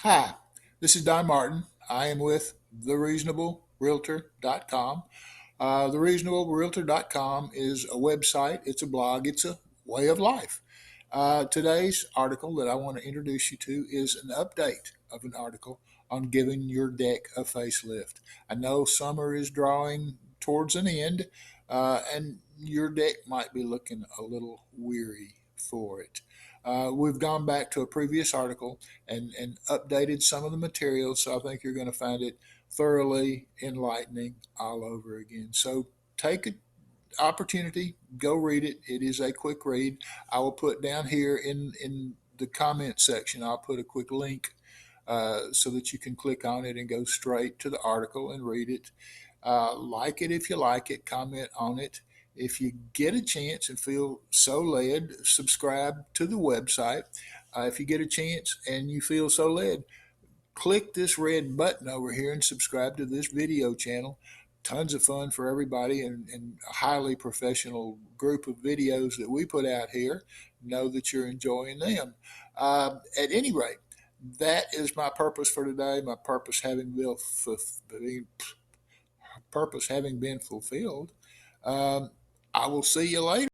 Hi, this is Don Martin. I am with thereasonablerealtor.com. Thereasonablerealtor.com is a website, it's a blog, it's a way of life. Today's article that I want to introduce you to is an update of an article on giving your deck a facelift. I know summer is drawing towards an end, and your deck might be looking a little weary for it. We've gone back to a previous article and updated some of the materials, so I think you're going to find it thoroughly enlightening all over again. So take an opportunity, go read it. It is a quick read. I will put down here in the comment section, I'll put a quick link so that you can click on it and go straight to the article and read it. Like it if you like it, comment on it. If you get a chance and feel so led, subscribe to the website. If you get a chance and you feel so led, click this red button over here and subscribe to this video channel. Tons of fun for everybody, and a highly professional group of videos that we put out here. Know that you're enjoying them. At any rate, that is my purpose for today. My purpose having been fulfilled. Um, I will see you later.